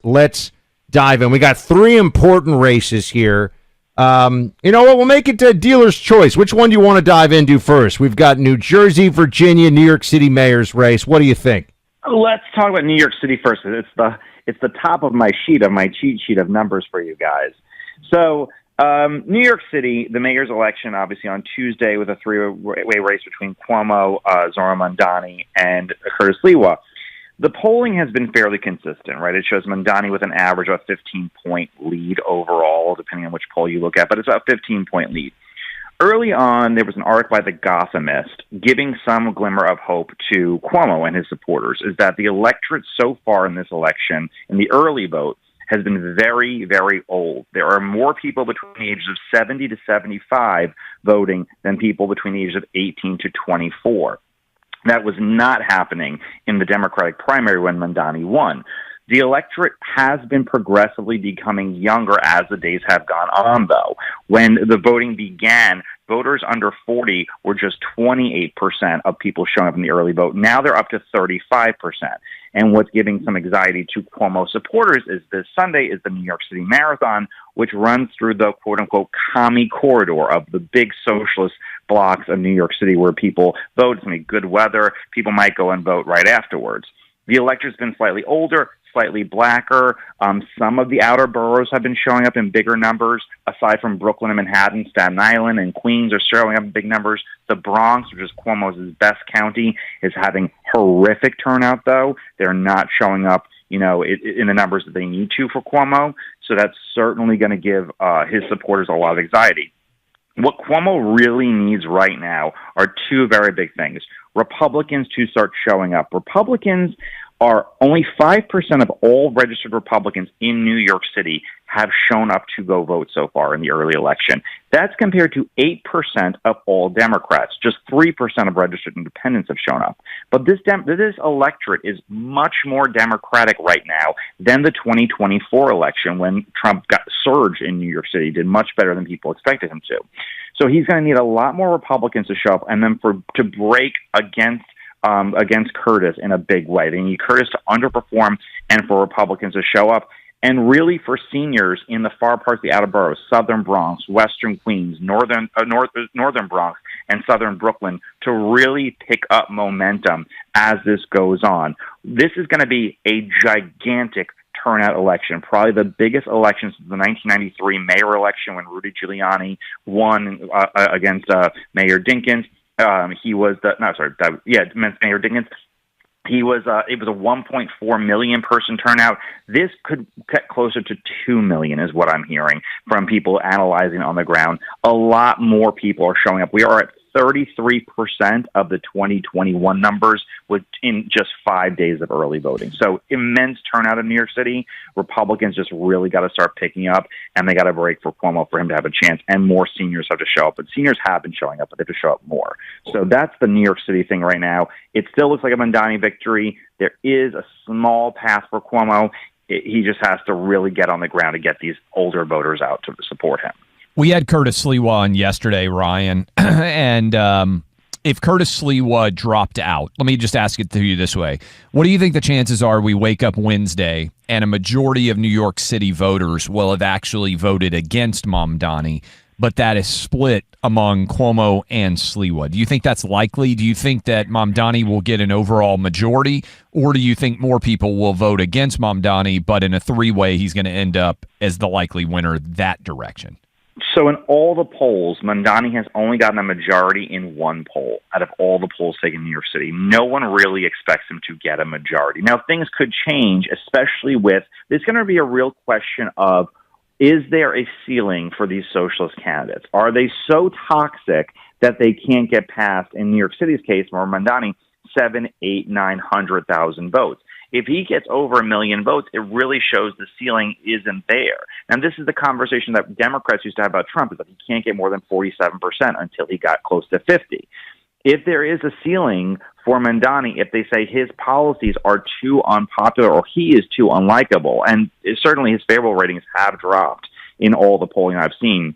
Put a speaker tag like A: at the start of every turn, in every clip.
A: let's dive in. We got three important races here. You know what? We'll make it to dealer's choice. Which one do you want to dive into first? We've got New Jersey, Virginia, New York City mayor's race. What do you think?
B: Let's talk about New York City first. It's the top of my cheat sheet of numbers for you guys. So New York City, the mayor's election, obviously on Tuesday with a three-way race between Cuomo, Zohran Mamdani, and Curtis Sliwa. The polling has been fairly consistent, right? It shows Mamdani with an average of a 15-point lead overall, depending on which poll you look at, but it's about a 15-point lead. Early on, there was an article by the Gothamist giving some glimmer of hope to Cuomo and his supporters, is that the electorate so far in this election, in the early vote, has been very, very old. There are more people between the ages of 70 to 75 voting than people between the ages of 18 to 24. That was not happening in the Democratic primary when Mamdani won. The electorate has been progressively becoming younger as the days have gone on, though. When the voting began, voters under 40 were just 28% of people showing up in the early vote. Now they're up to 35%. And what's giving some anxiety to Cuomo supporters is this Sunday is the New York City Marathon, which runs through the quote-unquote commie corridor of the big socialist blocks of New York City where people vote. It's going to be good weather. People might go and vote right afterwards. The electorate's been slightly older, slightly blacker. Some of the outer boroughs have been showing up in bigger numbers. Aside from Brooklyn and Manhattan, Staten Island and Queens are showing up in big numbers. The Bronx, which is Cuomo's best county, is having horrific turnout, though. They're not showing up, in the numbers that they need to for Cuomo. So that's certainly going to give his supporters a lot of anxiety. What Cuomo really needs right now are two very big things. Republicans to start showing up. Republicans are only 5% of all registered Republicans in New York City have shown up to go vote so far in the early election. That's compared to 8% of all Democrats. Just 3% of registered independents have shown up. But this electorate is much more Democratic right now than the 2024 election when Trump got surged in New York City, did much better than people expected him to. So he's going to need a lot more Republicans to show up and then to break against Curtis in a big way. They need Curtis to underperform and for Republicans to show up, and really for seniors in the far parts of the outer boroughs, southern Bronx, western Queens, northern Bronx, and southern Brooklyn to really pick up momentum as this goes on. This is going to be a gigantic turnout election, probably the biggest election since the 1993 mayor election when Rudy Giuliani won against Mayor Dinkins. Mayor Dinkins. It was a 1.4 million person turnout. This could get closer to 2 million is what I'm hearing from people analyzing on the ground. A lot more people are showing up. We are at 33% of the 2021 numbers in just 5 days of early voting. So immense turnout in New York City. Republicans just really got to start picking up, and they got to break for Cuomo for him to have a chance, and more seniors have to show up. But seniors have been showing up, but they have to show up more. So that's the New York City thing right now. It still looks like a Mamdani victory. There is a small path for Cuomo. He just has to really get on the ground to get these older voters out to support him.
C: We had Curtis Sliwa on yesterday, Ryan, and if Curtis Sliwa dropped out, let me just ask it to you this way. What do you think the chances are we wake up Wednesday and a majority of New York City voters will have actually voted against Mamdani, but that is split among Cuomo and Sliwa? Do you think that's likely? Do you think that Mamdani will get an overall majority, or do you think more people will vote against Mamdani, but in a three-way he's going to end up as the likely winner that direction?
B: So in all the polls, Mamdani has only gotten a majority in one poll out of all the polls taken in New York City. No one really expects him to get a majority. Now, things could change, especially with – there's going to be a real question of, is there a ceiling for these socialist candidates? Are they so toxic that they can't get past, in New York City's case, where Mamdani, 7, 8, 900,000 votes? If he gets over 1 million votes, it really shows the ceiling isn't there. And this is the conversation that Democrats used to have about Trump, is that he can't get more than 47% until he got close to 50. If there is a ceiling for Mamdani, if they say his policies are too unpopular or he is too unlikable, and certainly his favorable ratings have dropped in all the polling I've seen,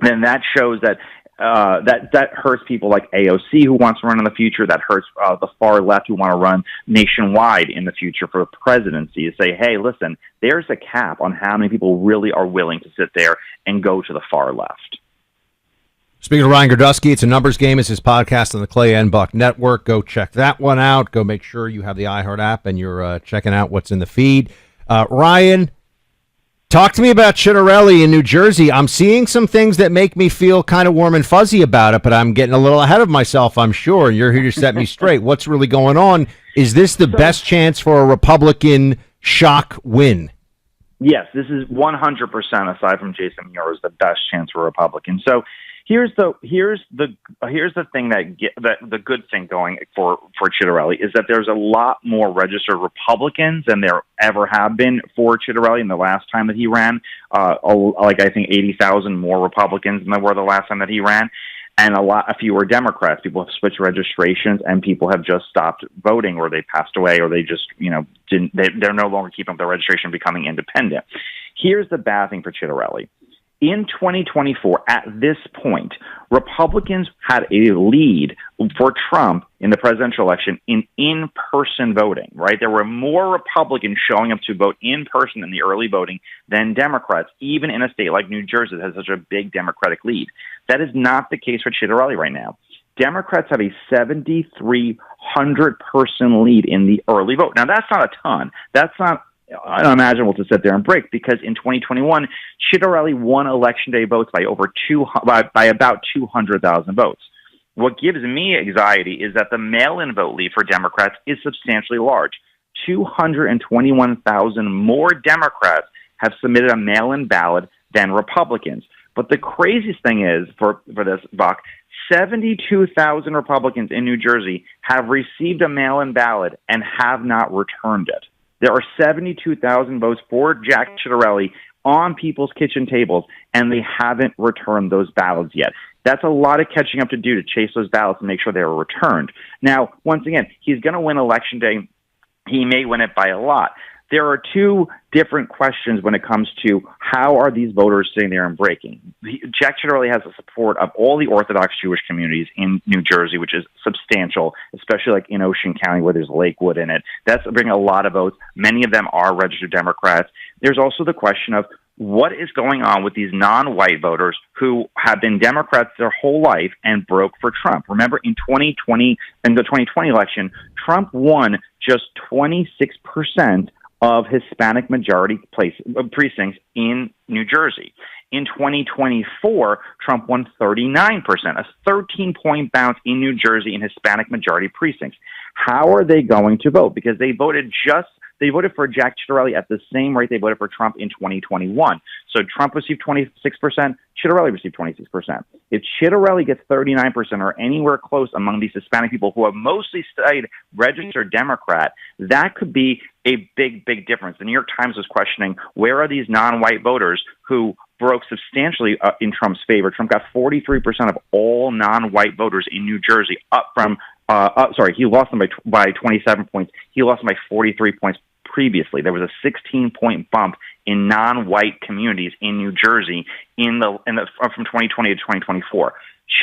B: then that shows that that hurts people like AOC who wants to run in the future. That hurts the far left who want to run nationwide in the future for the presidency. To say, hey, listen, there's a cap on how many people really are willing to sit there and go to the far left.
A: Speaking of Ryan Girdusky, It's a Numbers Game. It's his podcast on the Clay and Buck Network. Go check that one out. Go make sure you have the iHeart app and you're checking out what's in the feed. Ryan, talk to me about Chitterelli in New Jersey. I'm seeing some things that make me feel kind of warm and fuzzy about it, but I'm getting a little ahead of myself, I'm sure. You're here to set me straight. What's really going on? Is this the best chance for a Republican shock win?
B: Yes, this is 100%, aside from Jason Muir, is the best chance for a Republican. So here's the thing the good thing going for Chitterelli is that there's a lot more registered Republicans than there ever have been for Chitterelli in the last time that he ran. Like I think 80,000 more Republicans than there were the last time that he ran, and a fewer Democrats. People have switched registrations, and people have just stopped voting, or they passed away, or they just didn't. They're no longer keeping up their registration, becoming independent. Here's the bad thing for Chitterelli. In 2024, at this point, Republicans had a lead for Trump in the presidential election in in-person voting, right? There were more Republicans showing up to vote in person in the early voting than Democrats, even in a state like New Jersey that has such a big Democratic lead. That is not the case for Chitterelli right now. Democrats have a 7,300-person lead in the early vote. Now, that's not a ton. That's not unimaginable to sit there and break, because in 2021, Chitterelli won Election Day votes by about 200,000 votes. What gives me anxiety is that the mail-in vote lead for Democrats is substantially large. 221,000 more Democrats have submitted a mail-in ballot than Republicans. But the craziest thing is, for this, Buck, 72,000 Republicans in New Jersey have received a mail-in ballot and have not returned it. There are 72,000 votes for Jack Chitterelli on people's kitchen tables, and they haven't returned those ballots yet. That's a lot of catching up to do to chase those ballots and make sure they are returned. Now, once again, he's going to win Election Day. He may win it by a lot. There are two different questions when it comes to how are these voters sitting there and breaking. Jack Chitterelli has the support of all the Orthodox Jewish communities in New Jersey, which is substantial, especially like in Ocean County where there's Lakewood in it. That's bringing a lot of votes. Many of them are registered Democrats. There's also the question of what is going on with these non-white voters who have been Democrats their whole life and broke for Trump. Remember, in the 2020 election, Trump won just 26% of Hispanic majority precincts in New Jersey. In 2024, Trump won 39%, a 13-point bounce in New Jersey in Hispanic majority precincts. How are they going to vote? Because they voted for Jack Chitterelli at the same rate they voted for Trump in 2021. So Trump received 26%, Chitterelli received 26%. If Chitterelli gets 39% or anywhere close among these Hispanic people who have mostly stayed registered Democrat, that could be a big, big difference. The New York Times was questioning, where are these non-white voters who broke substantially in Trump's favor? Trump got 43% of all non-white voters in New Jersey, he lost them by 27 points. He lost them by 43 points previously. There was a 16-point bump in non-white communities in New Jersey from 2020 to 2024.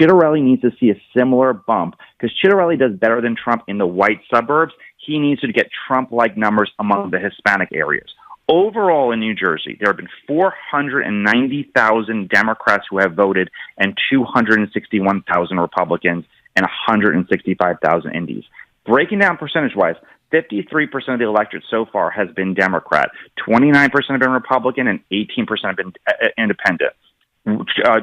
B: Chitterelli needs to see a similar bump because Chitterelli does better than Trump in the white suburbs. He needs to get Trump-like numbers among the Hispanic areas. Overall in New Jersey, there have been 490,000 Democrats who have voted and 261,000 Republicans and 165,000 Indies. Breaking down percentage-wise, 53% of the electorate so far has been Democrat, 29% have been Republican, and 18% have been independent.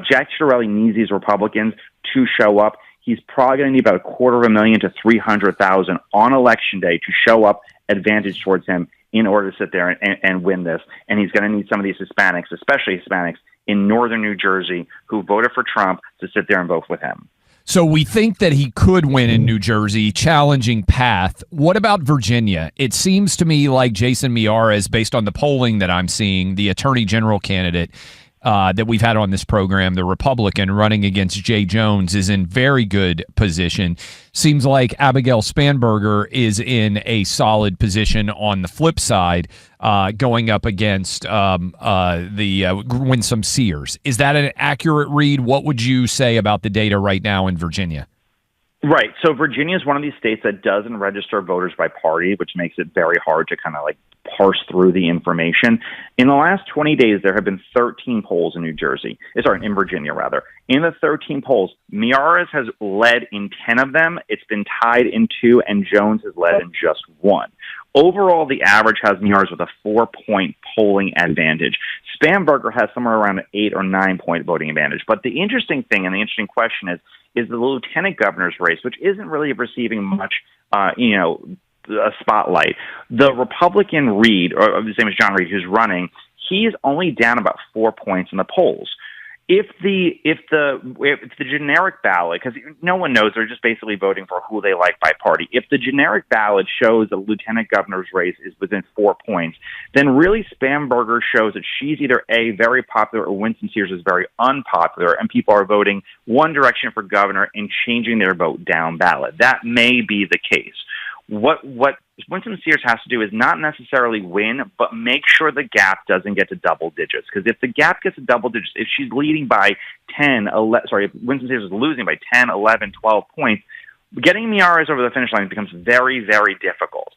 B: Jack Chitterelli needs these Republicans to show up. He's probably going to need about 250,000 to 300,000 on Election Day to show up advantage towards him in order to sit there and win this. And he's going to need some of these Hispanics, especially Hispanics in northern New Jersey, who voted for Trump to sit there and vote with him.
C: So we think that he could win in New Jersey, challenging path. What about Virginia? It seems to me like Jason Miyares, based on the polling that I'm seeing, the attorney general candidate, that we've had on this program, the Republican running against Jay Jones, is in very good position. Seems like Abigail Spanberger is in a solid position on the flip side, going up against the Winsome Sears. Is that an accurate read? What would you say about the data right now in Virginia?
B: Right. So Virginia is one of these states that doesn't register voters by party, which makes it very hard to kind of like parse through the information. In the last 20 days, there have been 13 polls in in Virginia, rather. In the 13 polls, Miyares has led in 10 of them. It's been tied in 2, and Jones has led in just 1. Overall, the average has Miyares with a 4-point polling advantage. Spanberger has somewhere around an 8 or 9-point voting advantage. But the interesting thing and the interesting question is the lieutenant governor's race, which isn't really receiving much, a spotlight. The Republican Reid, or the same as John Reid, who's running, he is only down about 4 points in the polls. If the generic ballot, because no one knows, they're just basically voting for who they like by party. If the generic ballot shows the lieutenant governor's race is within 4 points, then really Spanberger shows that she's either A, very popular, or Winston Sears is very unpopular, and people are voting one direction for governor and changing their vote down ballot. That may be the case. What Winston Sears has to do is not necessarily win, but make sure the gap doesn't get to double digits. Because if the gap gets to double digits, if she's leading by 10, if Winston Sears is losing by 10, 11, 12 points, getting Miyares over the finish line becomes very, very difficult.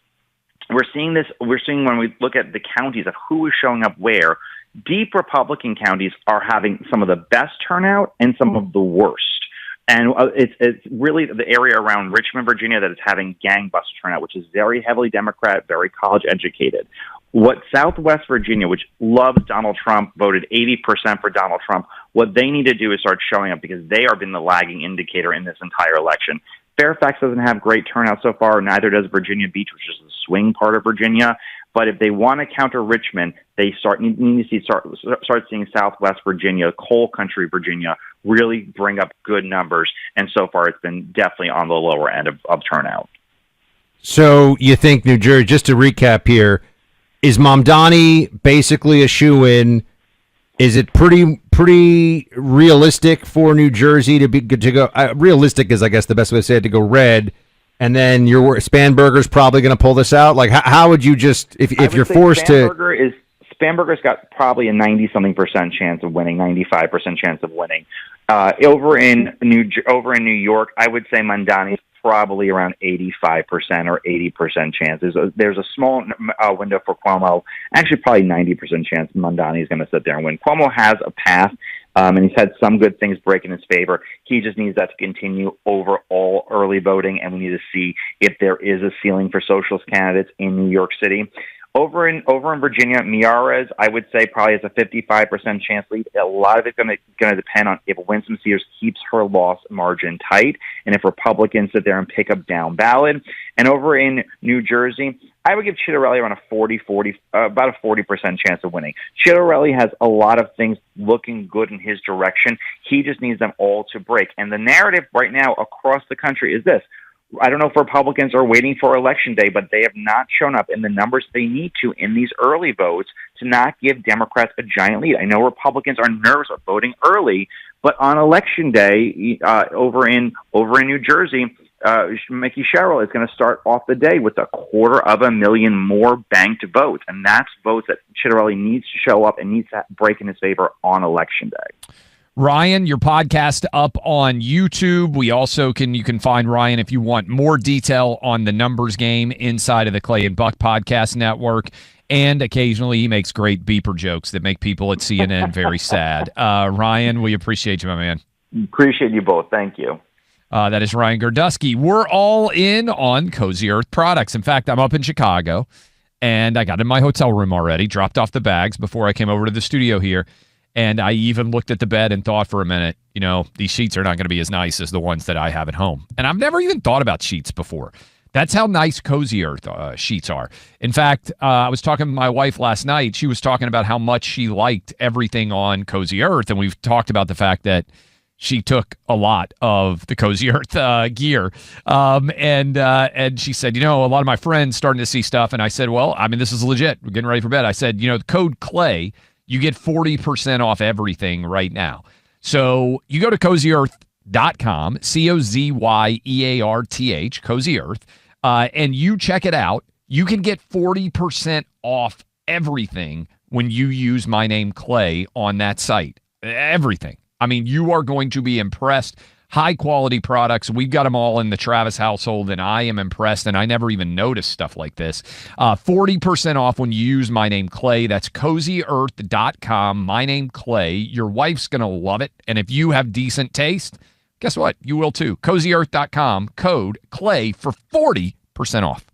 B: We're seeing when we look at the counties of who is showing up where, deep Republican counties are having some of the best turnout and some of the worst. And it's really the area around Richmond, Virginia, that is having gangbuster turnout, which is very heavily Democrat, very college educated. What Southwest Virginia, which loves Donald Trump, voted 80% for Donald Trump, what they need to do is start showing up because they are been the lagging indicator in this entire election. Fairfax doesn't have great turnout so far, neither does Virginia Beach, which is the swing part of Virginia. But if they want to counter Richmond, they start seeing Southwest Virginia, coal country Virginia, really bring up good numbers. And so far, it's been definitely on the lower end of turnout.
A: So you think New Jersey, just to recap here, is Mamdani basically a shoo-in? Is it pretty realistic for New Jersey to go? Realistic is, I guess, the best way to say it, to go red. And then your Spanberger's probably going to pull this out. Like, how would you just, if you're forced
B: Spanberger's got probably a 90-something% chance of winning, 95% chance of winning. Over in New York, I would say Mamdani's probably around 85% or 80% chance. There's a small window for Cuomo. Actually, probably 90% chance Mamdani is going to sit there and win. Cuomo has a path. And he's had some good things break in his favor. He just needs that to continue over all early voting, and we need to see if there is a ceiling for socialist candidates in New York City. Over in Virginia, Miyares, I would say, probably has a 55% chance lead. A lot of it's going to depend on if Winsome Sears keeps her loss margin tight, and if Republicans sit there and pick up down ballot. And over in New Jersey, I would give Chittarelli around about a 40% chance of winning. Chittarelli has a lot of things looking good in his direction. He just needs them all to break. And the narrative right now across the country is this. I don't know if Republicans are waiting for Election Day, but they have not shown up in the numbers they need to in these early votes to not give Democrats a giant lead. I know Republicans are nervous of voting early, but on Election Day over in New Jersey, Mickey Sherrill is going to start off the day with 250,000 more banked votes, and that's votes that Chittarelli needs to show up and needs to break in his favor on Election Day.
C: Ryan, your podcast up on YouTube. We also you can find Ryan if you want more detail on the numbers game inside of the Clay and Buck Podcast Network. And occasionally he makes great beeper jokes that make people at CNN very sad. Ryan, we appreciate you, my man.
B: Appreciate you both. Thank you.
C: That is Ryan Girdusky. We're all in on Cozy Earth products. In fact, I'm up in Chicago, and I got in my hotel room already, dropped off the bags before I came over to the studio here. And I even looked at the bed and thought for a minute, these sheets are not going to be as nice as the ones that I have at home. And I've never even thought about sheets before. That's how nice Cozy Earth sheets are. In fact, I was talking to my wife last night. She was talking about how much she liked everything on Cozy Earth. And we've talked about the fact that she took a lot of the Cozy Earth gear. And she said, a lot of my friends starting to see stuff. And I said, well, this is legit. We're getting ready for bed. I said, the code CLAY, You get 40% off everything right now. So you go to CozyEarth.com, COZYEARTH, Cozy Earth, and you check it out. You can get 40% off everything when you use my name Clay on that site. Everything. I mean, you are going to be impressed. High quality products. We've got them all in the Travis household, and I am impressed, and I never even noticed stuff like this. 40% off when you use my name Clay. That's CozyEarth.com, my name Clay. Your wife's going to love it, and if you have decent taste, guess what? You will too. CozyEarth.com, code Clay for 40% off.